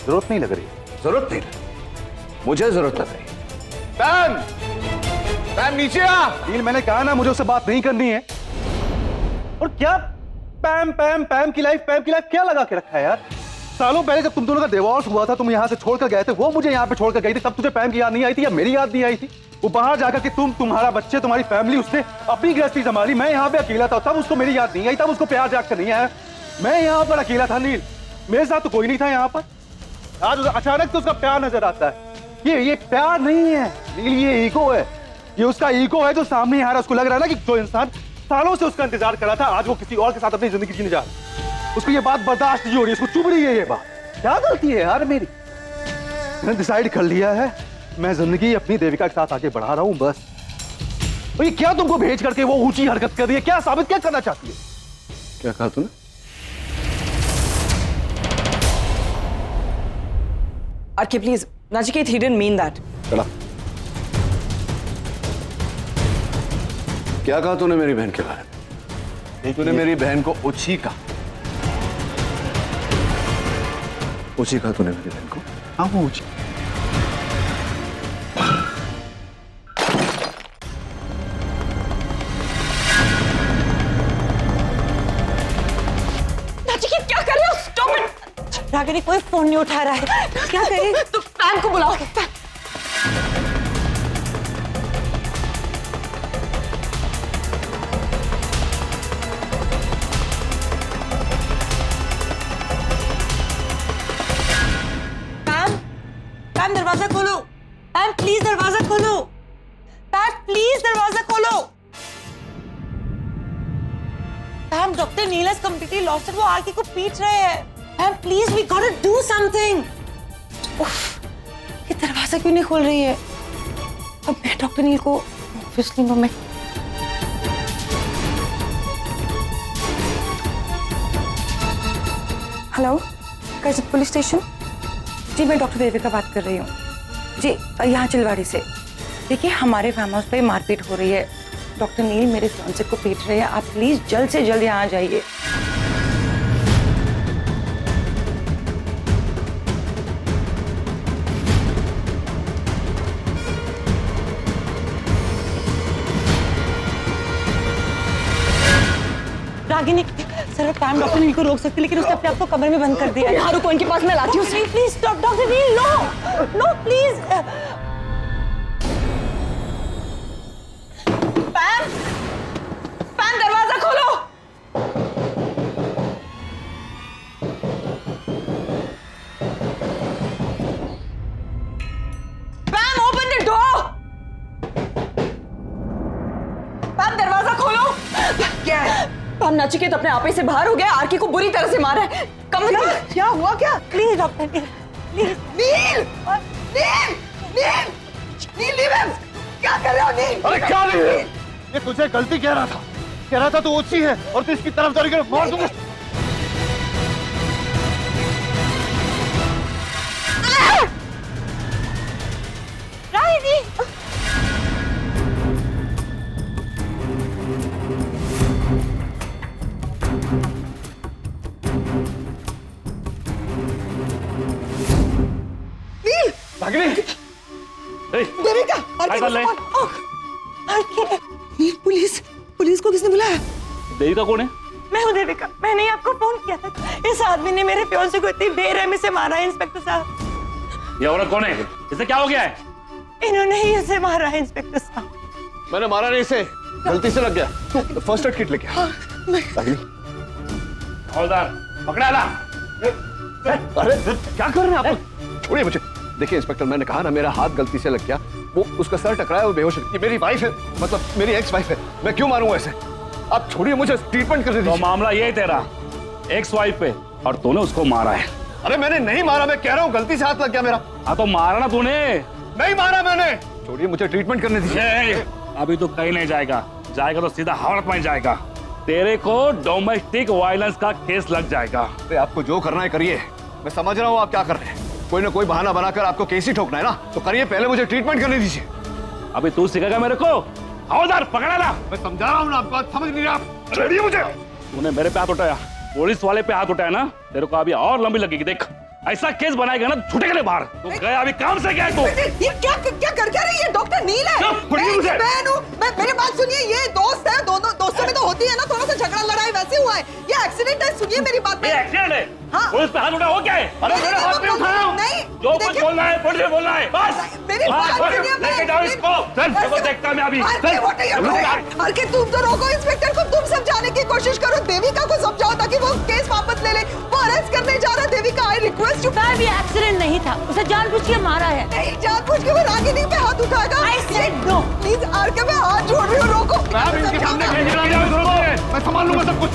जरूरत नहीं लग रही। जरूरत नहीं लग, मुझे जरूरत लग रही है। पैम, पैम नीचे आ। नील, मैंने कहा ना मुझे उससे बात नहीं करनी है। और क्या पैम पैम पैम की लाइफ क्या लगा के रखा है यार? सालों पहले जब तुम दोनों का डिवोर्स हुआ था, तुम यहाँ से छोड़कर गए थे, वो मुझे यहाँ पे छोड़कर गई थी, तब तुझे पैम की याद नहीं आई थी या मेरी याद नहीं आई थी? वो बाहर जाकर के तुम्हारा बच्चे, तुम्हारी फैमिली, उसने अपनी गृहस्थी संभाली, मैं यहाँ पे अकेला था, तब उसको मेरी याद नहीं आई, तब उसको प्यार जाग कर नहीं आया। मैं यहाँ पर अकेला था नील, मेरे साथ तो कोई नहीं था यहाँ पर। आज अचानक तो उसका प्यार नजर आता है। ये प्यार नहीं है नील, ये ईगो है। ये उसका ईगो है जो सामने आ रहा है। उसको लग रहा है ना कि जो इंसान सालों से उसका इंतजार कर रहा था, आज वो किसी और के साथ अपनी जिंदगी जीने जा रहा है। उसको ये बात बर्दाश्त नहीं हो रही, उसको चुभ रही है ये बात। क्या गलती है यार मेरी? मैंने डिसाइड कर लिया है, मैं जिंदगी अपनी देविका के साथ आगे बढ़ा रहा हूं बस। और ये क्या तुमको भेज करके वो ऊंची हरकत कर रही है? क्या साबित क्या करना चाहती है? क्या कहा तूने? RK please, Nachiket, he didn't mean that. चला। क्या कहा तूने मेरी बहन के बारे में? तूने मेरी बहन को ऊंची कहा? ऊंची कहा तूने मेरी बहन को? हाँ, वो ऊंची। नचिकेत क्या कर रहे हो? Stop it! रागिनी कोई फोन नहीं उठा रहा है, क्या करें? तो पैम को बुलाओ। प्लीज दरवाजा खोलो। Ma'am doctor Neel has completely lost it, वो आरके को पीट रहे हैं। Ma'am please we got to do something. ये दरवाजा क्यों नहीं खोल रही है? अब मैं डॉक्टर नील को ऑब्वियसली नो मैं हेलो कर्जत पुलिस स्टेशन। जी मैं डॉक्टर देविका बात कर रही हूँ जी, यहाँ चिलवाड़ी से। देखिए हमारे फार्म हाउस पे मारपीट हो रही है, डॉक्टर नील मेरे फियांसे को पीट रहे हैं, आप प्लीज जल्द से जल्द यहाँ आ जाइए। रागिनी सर पैम डॉक्टर नील को रोक सकती, लेकिन उसने अपने आप को कमरे में बंद कर दिया। यहाँ रुको, इनके पास मैं लाती हूँ। Please stop doctor Neil, no no please. Pam, Pam दरवाजा खोलो। Pam open the door. Pam दरवाजा खोलो। क्या है? पैम नचिकेत अपने आपे से बाहर हो गया, आरके को बुरी तरह से मारा है। क्या हुआ क्या? Please doctor Neil please. Neil, Neil, Neil, Neil, Neil, क्या कर रहे हो नील? अरे क्या नहीं है? ये तुझे गलती कह रहा था तू ओछी है और तू इसकी तरफदारी कर, मार दूंगा। रागिनी देविका, नील, पुलिस, पुलिस को किसने बुलाया? देविका कौन है? मैं हूँ देविका, मैंने ही आपको फोन किया था। इस आदमी ने मेरे फियांसे को इतनी बेरहमी से मारा है इंस्पेक्टर साहब। ये औरत कौन है? इसे क्या हो गया है? इन्होंने ही उसे मारा है इंस्पेक्टर साहब। मैंने मारा नहीं इसे, गलती से लग गया। तू फर्स्ट एड किट लेके आ। हवलदार पकड़ा ला। अरे क्या कर रहे हैं आप? छोड़िए मुझे। देखिए इंस्पेक्टर, मैंने कहा ना मेरा हाथ गलती से लग गया, वो उसका सर टकराया, वो बेहोश है। ये मेरी वाइफ है, मतलब मेरी एक्स वाइफ है, मैं क्यों मारूंगा ऐसे? आप छोड़िए मुझे, ट्रीटमेंट कर दीजिए। तो मामला ये है तेरा एक्स वाइफ पे, और तूने उसको मारा है। अरे मैंने नहीं मारा, मैं कह रहा हूँ गलती से हाथ लग गया मेरा। हाँ तो मारा ना तूने। नहीं मारा मैंने। छोड़िए मुझे, ट्रीटमेंट करने दीजिए। अभी तो कहीं नहीं जाएगा, जाएगा तो सीधा हावड़ा में जाएगा। तेरे को डोमेस्टिक वायलेंस का केस लग जाएगा। अरे आपको जो करना है करिए, मैं समझ रहा हूँ आप क्या कर रहे हैं। कोई ना कोई बहाना बनाकर आपको केस ही ठोकना है ना, तो करिए, पहले मुझे ट्रीटमेंट करने दीजिए। अभी तू सिखाएगा मेरे को? हवलदार पकड़ा ला। मैं समझा रहा हूँ ना आपको, समझ नहीं रहे आप। छोड़िए मुझे। तूने मेरे पे हाथ उठाया, पुलिस वाले पे हाथ उठाया ना, तेरे को अभी और लंबी लगेगी। देख ऐसा केस बनाएगा ना, छूटेगा नहीं बाहर। तू गया अभी काम से गया तू। ये क्या क्या कर रही है? डॉक्टर नील है, मैं मुझे बहन हूँ। मेरी बात सुनिए, ये दोस्त है, दोनों दोस्तों में तो होती है ना थोड़ा सा झगड़ा लड़ाई, वैसे हुआ है। ये एक्सीडेंट है, सुनिए मेरी बात। ये एक्सीडेंट है? हाँ। पुलिस पे हाथ उठा हो क्या है? अरे मेरे हाथ पे उठाया हूँ। नहीं, जो कुछ बोलना है पुलिस से बोलना है, बस। मेरी बात सुनिए, लेके जाओ इसको। चल देखो, देखता मैं अभी। अरे तुम तो रोको इंस्पेक्टर को, तुम समझाने की कोशिश करो, देविका को समझाओ ताकि वो केस वापस ले ले। वो अरेस्ट करने जा रहा है। Devika I request you. Ma'am ये एक्सीडेंट नहीं था, उसे जानबूझ के मारा है। नहीं, जानबूझ के वो रागिनी पे हाथ उठाएगा। I said no। Please RK, मैं हाथ जोड़ रही हूँ, रोको। इनके सामने कहीं नहीं जाओ, मैं संभाल लूंगा सब कुछ।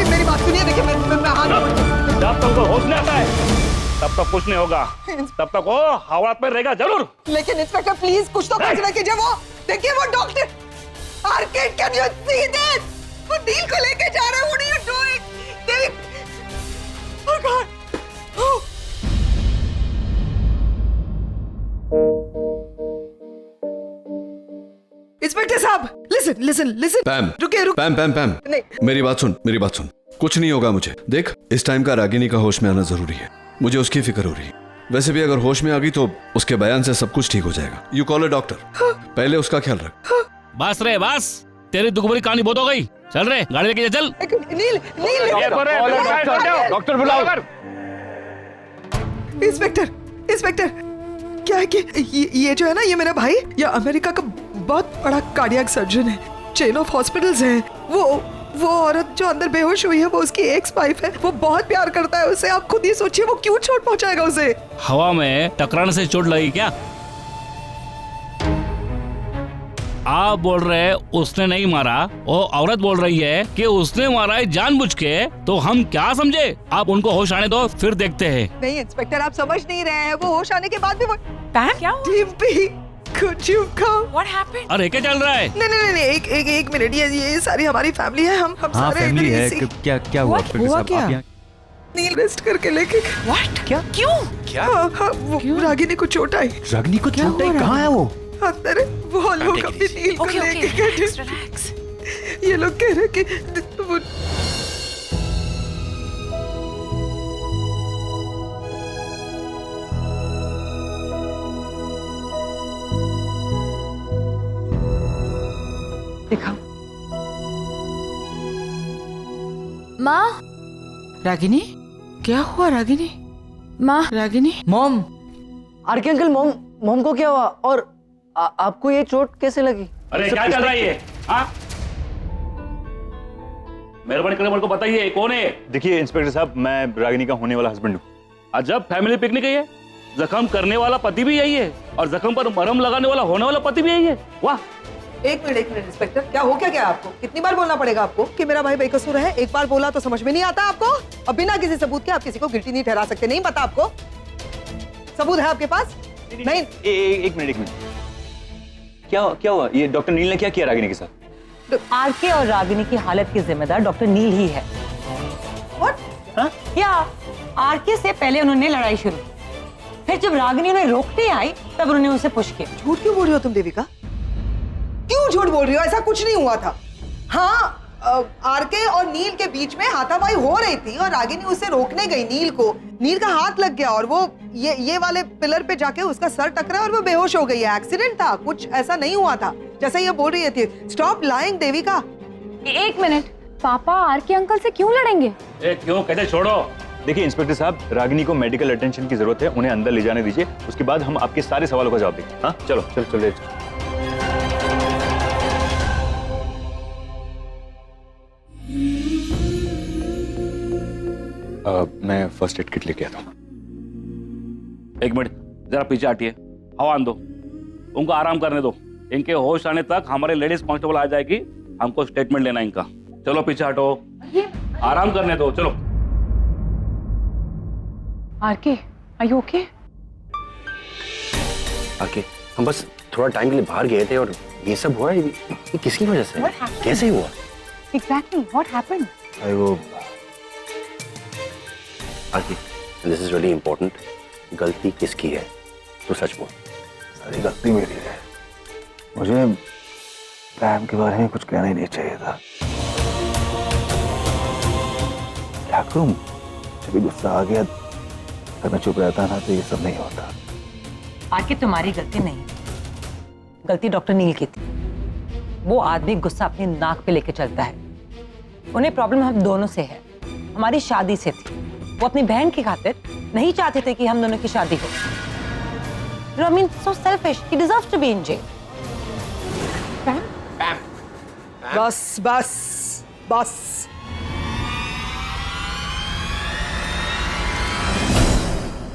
मेरी बात सुनिए, देखिए मैं हाथ जब तक वो होश नहीं आता है तब तक कुछ नहीं होगा, तब तक वो हवा पे रहेगा जरूर। लेकिन इंस्पेक्टर प्लीज कुछ तो फैसला कीजिए। वो देखिए, वो doctor RK, can you see this? वो नील को लेके जा रहे हैं। What are you doing? Devi, oh god. Inspector साहब, लिसन लिसन लिसन। पैम, रुकिए। पैम पैम पैम, नहीं। मेरी बात सुन, मेरी बात सुन। कुछ नहीं होगा मुझे। देख इस टाइम का रागिनी का होश में आना जरूरी है, मुझे उसकी फिक्र हो रही है। वैसे भी अगर होश में आ गई तो उसके बयान से सब कुछ ठीक हो जाएगा। यू कॉल अ डॉक्टर, पहले उसका ख्याल रख। बस रे बस, तेरी दुखभरी कहानी बहुत हो गई। चल रे, गाड़ी लेके चल। नील, नील, डॉक्टर बुलाओ। इंस्पेक्टर, इंस्पेक्टर, क्या है कि ये जो है ना, ये मेरा भाई, ये अमेरिका का बहुत बड़ा कार्डियक सर्जन है। चेन ऑफ हॉस्पिटल्स हैं। वो औरत जो अंदर बेहोश हुई है वो उसकी एक्स वाइफ है। वो बहुत प्यार करता है उसे। आप खुद ही सोचिए वो क्यों चोट पहुंचाएगा उसे। हवा में टकराने से चोट लगी क्या? आप बोल रहे हैं उसने नहीं मारा, और औरत बोल रही है कि उसने मारा है जानबूझ के, तो हम क्या समझे? आप उनको होश आने दो, फिर देखते हैं। नहीं इंस्पेक्टर, आप समझ नहीं रहे हैं। वो होश आने के बाद भी वो क्या हुआ? Dimpy, could you come? What happened? अरे क्या चल रहा है? नहीं, एक मिनट। ये सारी हमारी फैमिली है। हम सारे फैमिली है। क्या हुआ? हुआ क्या? नील रेस्ट करके लेके गए। What? क्यों? हाँ, वो रागिनी को चोट आई। रागिनी को चोट आई? कहाँ है वो? अंदर है। वो लोग अपनी नील को Okay, लेके okay. गए। Relax, relax. ये लोग कह रहे कि वो दिखा। माँ, रागिनी, क्या हुआ रागिनी? माँ, Ragini, mom. RK uncle, mom को क्या हुआ? और आपको ये चोट कैसे लगी? अरे क्या चल रहा है ये? हाँ? मेहरबानी करके मेरे को बताइए कौन है? देखिए इंस्पेक्टर साहब, मैं रागिनी का होने वाला हस्बैंड हूँ। अजब फैमिली पिकनिक है ये। जख्म करने वाला पति भी यही है, और जख्म पर मरहम लगाने वाला होने वाला पति भी यही है। वाह! एक मिनट इंस्पेक्टर, क्या हो क्या आपको? कितनी बार बोलना पड़ेगा आपको कि मेरा भाई बेकसूर है? एक बार बोला तो समझ में नहीं आता आपको? अब बिना किसी सबूत के आप किसी को गिल्टी नहीं ठहरा सकते। नहीं पता आपको? सबूत है आपके पास? नहीं। एक मिनट। क्या हुआ? ये डॉक्टर नील ने क्या किया रागिनी के साथ? आरके और रागिनी की हालत की जिम्मेदार डॉक्टर नील ही है। What? या आरके से पहले उन्होंने लड़ाई शुरू, फिर जब रागिनी उन्हें रोकने आई तब उन्होंने उसे पुश किया। झूठ क्यों बोल रही हो तुम देविका? क्यों झूठ बोल रही हो? ऐसा कुछ नहीं हुआ था। हाँ, आरके और नील के बीच में हाथापाई हो रही थी और रागिनी उसे रोकने गई नील को। नील का हाथ लग गया और वो ये वाले पिलर पे जाके उसका सर टकरा और वो बेहोश हो गई है। एक्सीडेंट था, कुछ ऐसा नहीं हुआ था जैसा ये बोल रही थी। Stop lying Devika. एक मिनट, पापा आरके अंकल से क्यों लड़ेंगे? क्यों? कैसे? छोड़ो। देखिए इंस्पेक्टर साहब, रागिनी को मेडिकल अटेंशन की जरूरत है। उन्हें अंदर ले जाने दीजिए, उसके बाद हम आपके सारे सवालों का जवाब देंगे। हाँ, चलो। मैं फर्स्ट एड किट लेके आता हूँ। एक मिनट, जरा पीछे हटिए, हवा आन दो, उनको आराम करने दो। इनके होश आने तक हमारे लेडीज कांस्टेबल आ जाएगी, हमको स्टेटमेंट लेना इनका। चलो पीछे हटो, आराम करने दो, चलो। RK, are you okay? आके हम बस थोड़ा टाइम के लिए बाहर गए थे और ये सब हुआ। ये किसकी वजह से? कैसे हुआ? Exactly, what happened? वो आके, दिस इज रियली इम्पोर्टेंट। गलती किसकी है? तो सच बोल। सारी गलती मेरी है। मुझे पैम के बारे में कुछ कहना ही नहीं चाहिए था। क्या करूं? जब गुस्सा आ गया, अगर मैं चुप रहता ना तो ये सब नहीं होता। आरके, तुम्हारी गलती नहीं, गलती डॉक्टर नील की थी। वो आदमी गुस्सा अपनी नाक पे लेके चलता है। उन्हें प्रॉब्लम हम दोनों से है, हमारी शादी से थी। वो अपनी बहन की खातिर नहीं चाहते थे कि हम दोनों की शादी हो। I mean, so selfish. He deserves to be in jail. बस।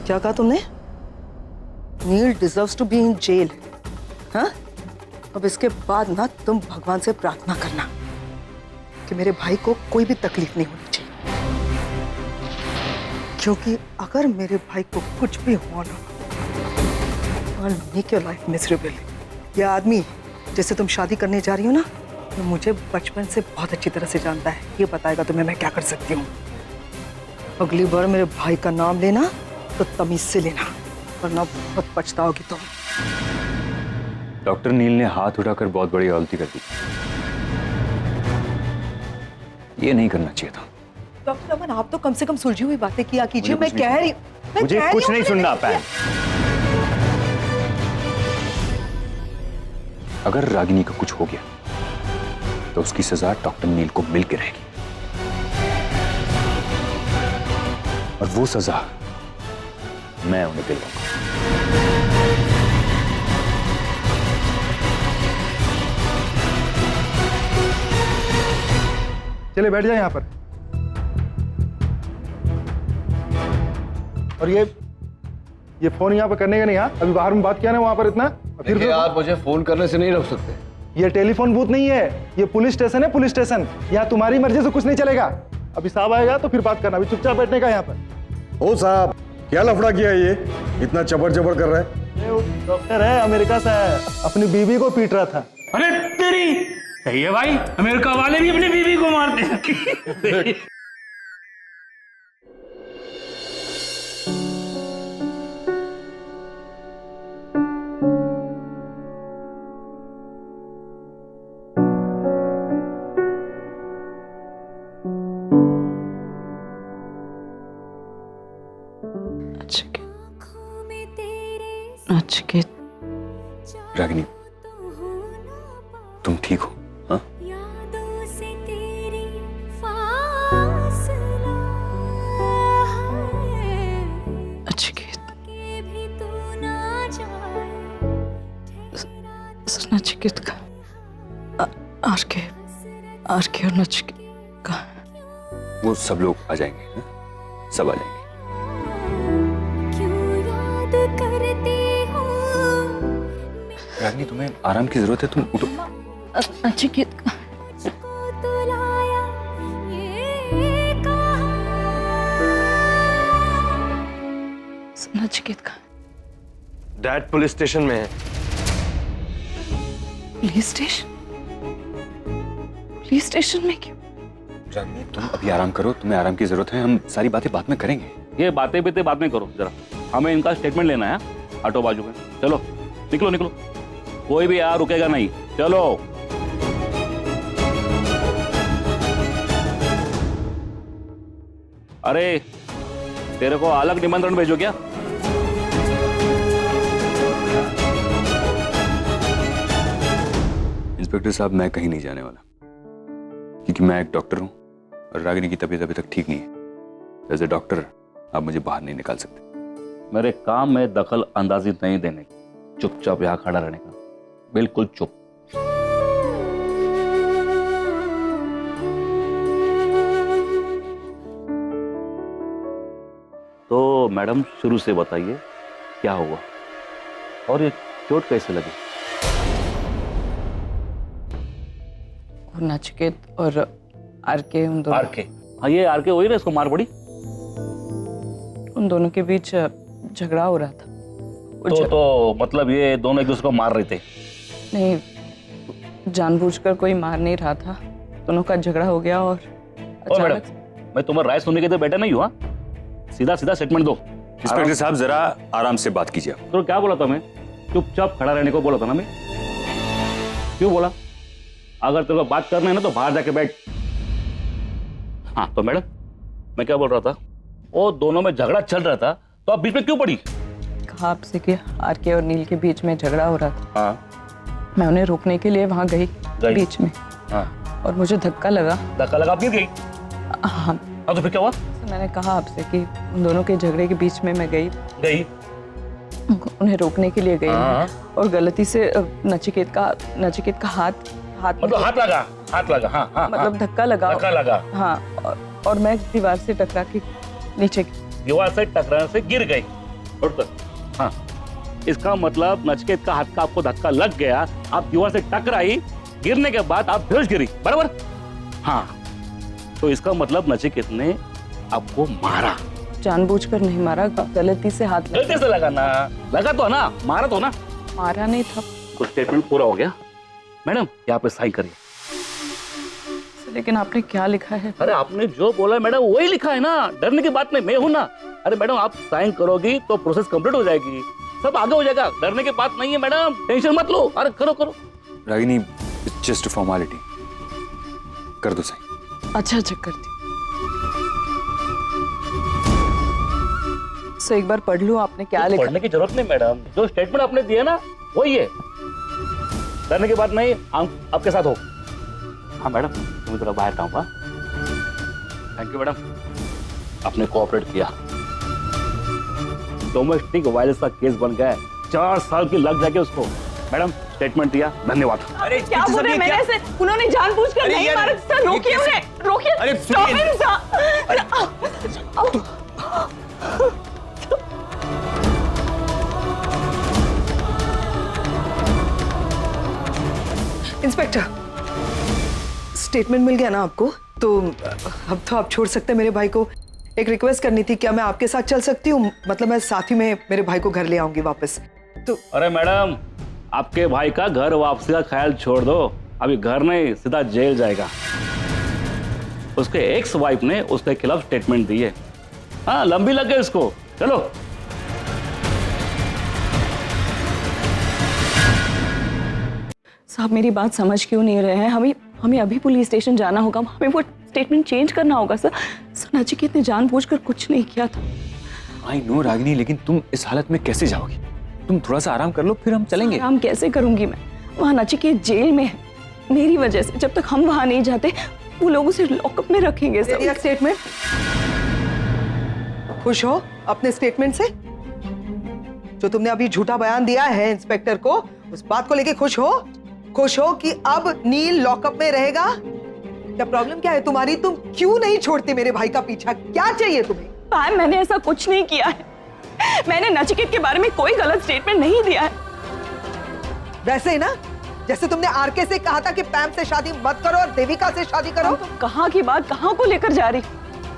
क्या कहा तुमने? Neil deserves to be in jail. हाँ? अब इसके बाद ना तुम भगवान से प्रार्थना करना कि मेरे भाई को कोई भी तकलीफ नहीं होनी चाहिए, क्योंकि अगर मेरे भाई को कुछ भी हुआ ना, I'll make your life miserable. ये आदमी जैसे तुम शादी करने जा रही हो ना, तो मुझे बचपन से बहुत अच्छी तरह से जानता है। ये बताएगा तुम्हें मैं क्या कर सकती हूँ। अगली बार मेरे भाई का नाम लेना तो तमीज से लेना, वरना बहुत पछताओगी तुम। डॉक्टर नील ने हाथ उठाकर बहुत बड़ी गलती कर दी। ये नहीं करना चाहिए था। डॉक्टर अमन, आप तो कम से कम सुलझी हुई बातें किया कीजिए। मैं कह रही मुझे कुछ नहीं सुनना पैम। अगर रागिनी का कुछ हो गया तो उसकी सजा डॉक्टर नील को मिल के रहेगी, और वो सजा मैं उन्हें दिलवाऊंगा। चलिए बैठ जाए यहाँ पर। और ये फोन यहाँ पर करने का नहीं। हाँ, अभी बाहर में बात किया ना वहाँ पर इतना, फिर देखिए, आप मुझे फोन करने से नहीं रोक सकते। ये टेलीफोन बूथ नहीं है, ये पुलिस स्टेशन है, पुलिस स्टेशन। यहाँ तुम्हारी मर्जी से कुछ नहीं चलेगा। अभी साहब आएगा तो फिर बात करना, अभी चुपचाप बैठने का यहाँ पर। ओ साहब, क्या लफड़ा किया ये? इतना चबर चबर कर रहा है। ये डॉक्टर है, अमेरिका से है, अपनी बीवी को पीट रहा था। अरे तेरी सही है भाई, अमेरिका वाले भी अपनी बीवी को मारते हैं। नचिकेत, रागिनी, तुम ठीक हो? हाँ? नचिकेत, नचिकेत का आरके और नचिकेत का वो सब लोग आ जाएंगे। हाँ? सब आ जाएंगे। रागिनी, तुम्हें आराम की जरूरत है, तुम उठो। नचिकेत का नचिकेत का डैड पुलिस स्टेशन में है। Police station? पुलिस स्टेशन में क्यों? रागिनी, तुम अभी आराम करो, तुम्हें आराम की जरूरत है, हम सारी बातें बाद में करेंगे। ये बातें बीते बाद में करो जरा, हमें इनका स्टेटमेंट लेना है। ऑटो बाजू में, चलो निकलो निकलो, कोई भी यहाँ रुकेगा नहीं, चलो। अरे तेरे को अलग निमंत्रण भेजो क्या? इंस्पेक्टर साहब, मैं कहीं नहीं जाने वाला, क्योंकि मैं एक डॉक्टर हूं और रागिनी की तबीयत अभी तक ठीक नहीं है। एज ए डॉक्टर आप मुझे बाहर नहीं निकाल सकते। मेरे काम में दखल अंदाजी नहीं देने की, चुपचाप यहाँ खड़ा रहने का, बिल्कुल चुप। तो मैडम शुरू से बताइए क्या हुआ और ये चोट कैसे लगी? नचिकेत और आरके, उन दोनों आरके? हाँ, ये आरके वही ना, इसको मार पड़ी। उन दोनों के बीच झगड़ा हो रहा था। तो मतलब ये दोनों एक दूसरे को मार रहे थे? नहीं, जानबूझकर कोई मार नहीं रहा था, दोनों का झगड़ा हो गया और अचानक। मैं तुम्हें राय सुनने के लिए बैठा नहीं हुआ, सीधा सीधा स्टेटमेंट दो। इंस्पेक्टर साहब, जरा आराम से बात कीजिए। तो क्या बोला था मैं? चुपचाप खड़ा रहने को बोला था ना मैं? क्यों बोला? अगर तेरे को बात करना है ना तो बाहर जाके बैठ। हाँ तो मैडम, मैं क्या बोल रहा था, वो दोनों में झगड़ा चल रहा था तो आप बीच में क्यों पड़ी? कहा आपसे कि आरके और नील के बीच में झगड़ा हो रहा था। हाँ, मैं उन्हें रोकने के लिए वहां गई बीच में। हाँ, और मुझे धक्का लगा। आप गिर गई? हाँ। तो फिर क्या हुआ? तो मैंने कहा आपसे कि उन दोनों के झगड़े के बीच में मैं गई, उन्हें रोकने के लिए गई। और गलती से नचिकेत का हाथ मतलब हाथ लगा। हाँ, मतलब धक्का लगा। हाँ, और मैं दीवार से टकरा के नीचे, दीवार से टकराने से गिर गई। हाँ, इसका मतलब नचिकेत का हाथ का आपको धक्का लग गया, आप दीवार से टकराई, गिरने के बाद आप बेहोश गिरी, बराबर? हाँ, तो इसका मतलब नचिकेत ने आपको मारा। जानबूझकर नहीं मारा, गलती से हाथ गलती से लगा ना, लगा तो ना, मारा तो ना। मारा नहीं था। तो स्टेटमेंट पूरा हो गया। मैडम यहाँ पे साइन करिए। लेकिन आपने क्या लिखा है? अरे आपने जो बोला है मैडम वही लिखा है ना, डरने की बात नहीं, मैं हूं ना। अरे मैडम आप साइन करोगी तो प्रोसेस कंप्लीट हो जाएगी, सब आगे हो जाएगा, डरने की बात नहीं है मैडम, टेंशन मत लो। अरे करो। Ragini, it's just a formality, कर दो साइन। अच्छा करती। सो एक बार पढ़ लूं आपने क्या लिखा? पढ़ने की जरूरत नहीं मैडम, जो स्टेटमेंट आपने दिया ना वही है, डरने की बात नहीं, हम आपके साथ हो। हाँ मैडम, तुम्हें थोड़ा बाहर जाऊंगा। थैंक यू मैडम, आपने कोऑपरेट किया। डोमेस्टिक वायलेंस का केस बन गया है, 4 साल की लग जाएगी उसको। मैडम स्टेटमेंट दिया, धन्यवाद। अरे क्या बोल रहे हैं? मैंने ऐसे उन्होंने जानबूझकर अरे नहीं यार, मारा सर, रोकिए ये उन्हें, रोकिए। अरे Stop सुनिए। him, sir। इंस्पेक्टर, स्टेटमेंट मिल गया ना आपको? तो अब तो आप छोड़ सकते हैं मेरे भाई को। एक रिक्वेस्ट करनी थी, क्या मैं आपके साथ चल सकती हूँ? मतलब मैं साथ ही में मेरे भाई को घर ले आऊंगी वापस। तो अरे मैडम, आपके भाई का घर वापसी का ख्याल छोड़ दो, अभी घर नहीं सीधा जेल जाएगा। उसके एक्स वाइफ ने उसके खिलाफ स्टेटमेंट दी है। हाँ, लंबी लग गई उसको। चलो। साहब मेरी बात समझ क्यों नहीं रहे हैं? हमें अभी पुलिस स्टेशन जाना होगा, हमें वो स्टेटमेंट चेंज करना होगा सर। नचिकेत ने जानबूझकर कुछ नहीं किया था। आई नो रागिनी, लेकिन तुम इस हालत में कैसे जाओगी? तुम थोड़ा सा आराम कर लो, फिर हम चलेंगे। आराम कैसे करूंगी मैं? वहाँ नचिकेत जेल में है मेरी वजह से। जब तक हम वहाँ नहीं जाते वो लोग उसे लॉकअप में रखेंगे सर। स्टेटमेंट खुश हो अपने स्टेटमेंट से? जो तुमने अभी झूठा बयान दिया है इंस्पेक्टर को, उस बात को लेके खुश हो? खुश हो कि अब नील लॉकअप में रहेगा? क्या प्रॉब्लम क्या है तुम्हारी? तुम क्यों नहीं छोड़ती मेरे भाई का पीछा? क्या चाहिए तुम्हें? मैम मैंने ऐसा कुछ नहीं किया है। मैंने नचिकेत के बारे में कोई गलत स्टेटमेंट नहीं दिया है। वैसे ही ना, जैसे तुमने आरके से कहा था कि पैम से शादी मत करो और देविका से शादी करो। तो कहाँ की बात कहाँ को लेकर जा रही?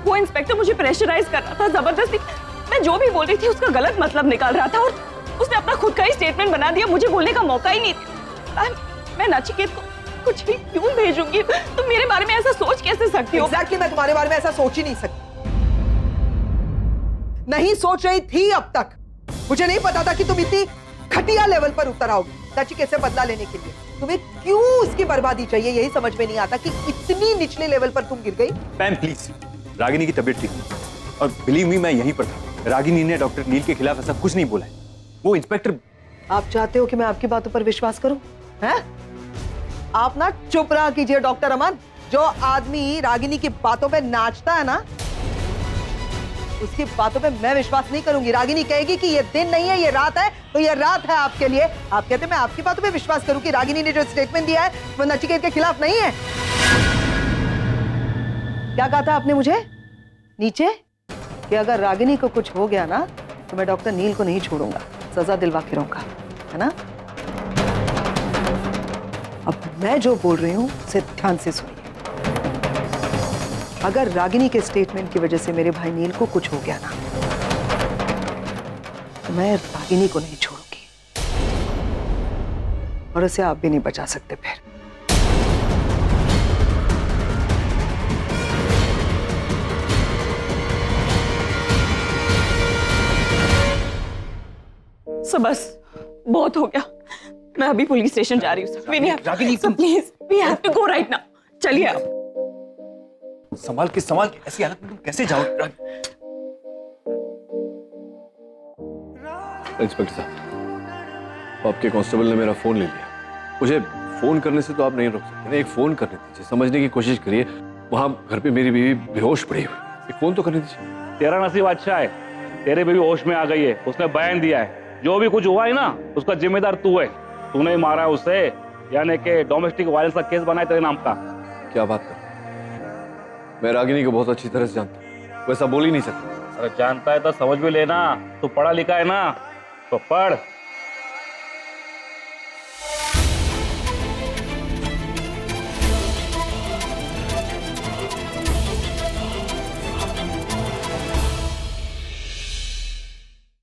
वो इंस्पेक्टर मुझे प्रेशराइज कर रहा था जबरदस्ती। मैं जो भी बोल रही थी उसका गलत मतलब निकाल रहा था और उसने अपना खुद का ही स्टेटमेंट बना दिया। मुझे बोलने का मौका ही नहीं दिया। मैं नचिकेत को कुछ भी क्यों भेजूंगी? तुम मेरे बारे में ऐसा सोच कैसे सकती हो? Exactly, मैं तुम्हारे बारे में ऐसा सोच ही नहीं सकती। नहीं सोच रही थी अब तक। मुझे नहीं पता था कि तुम इतनी घटिया लेवल पर उतर आओगी नचिकेत से बदला लेने के लिए। तुम्हें क्यों उसकी बर्बादी चाहिए, यही समझ में नहीं आता कि इतनी निचले लेवल पर तुम गिर गई। पैम प्लीज, रागिनी की तबीयत ठीक नहीं और बिलीव मी, मैं यहीं पर था। रागिनी ने डॉक्टर नील के खिलाफ ऐसा कुछ नहीं बोला है। वो इंस्पेक्टर। आप चाहते हो कि मैं आपकी बातों पर विश्वास करूं? हैं? आप ना चुप रहा कीजिए डॉक्टर अमन। जो आदमी रागिनी की बातों पे नाचता है ना, उसकी बातों पे मैं विश्वास नहीं करूंगी। रागिनी कहेगी कि ये दिन नहीं है, ये रात है, तो ये रात है आपके लिए। आप कहते मैं आपकी बातों पे विश्वास करूं कि रागिनी ने जो स्टेटमेंट दिया है वो नचिकेत के खिलाफ नहीं है। क्या कहा था आपने मुझे नीचे? कि अगर रागिनी को कुछ हो गया ना तो मैं डॉक्टर नील को नहीं छोड़ूंगा, सजा दिलवा के रहूंगा, है ना? अब मैं जो बोल रही हूं उसे ध्यान से सुनिए। अगर रागिनी के स्टेटमेंट की वजह से मेरे भाई नील को कुछ हो गया ना, तो मैं रागिनी को नहीं छोड़ूंगी और उसे आप भी नहीं बचा सकते। फिर बस बहुत हो गया। मैं अभी पुलिस स्टेशन जा रही हूँ। Ragini, please we have to go right now. चलिए आप। संभाल के ऐसी हालत में तुम कैसे जाओगे? इंस्पेक्टर साहब, आपके कांस्टेबल ने मेरा फोन ले लिया। मुझे फोन करने से तो आप नहीं रोक सकते ना। एक फोन करने दीजिए, समझने की कोशिश करिए। वहां घर पे मेरी बीवी बेहोश पड़ी हुई, एक फोन तो करने दीजिए। तेरा नसीब अच्छा है, तेरे बीवी होश में आ गई है। उसने बयान दिया है, जो भी कुछ हुआ है ना उसका जिम्मेदार तू है। तूने ही मारा है उसे, यानी कि डोमेस्टिक वायलेंस का केस बना है तेरे नाम का। क्या बात कर? मैं रागिनी को बहुत अच्छी तरह से जानता हूँ, वैसा बोल ही नहीं सकता। अरे जानता है तो समझ भी लेना। तू पढ़ा लिखा है ना, तो पढ़।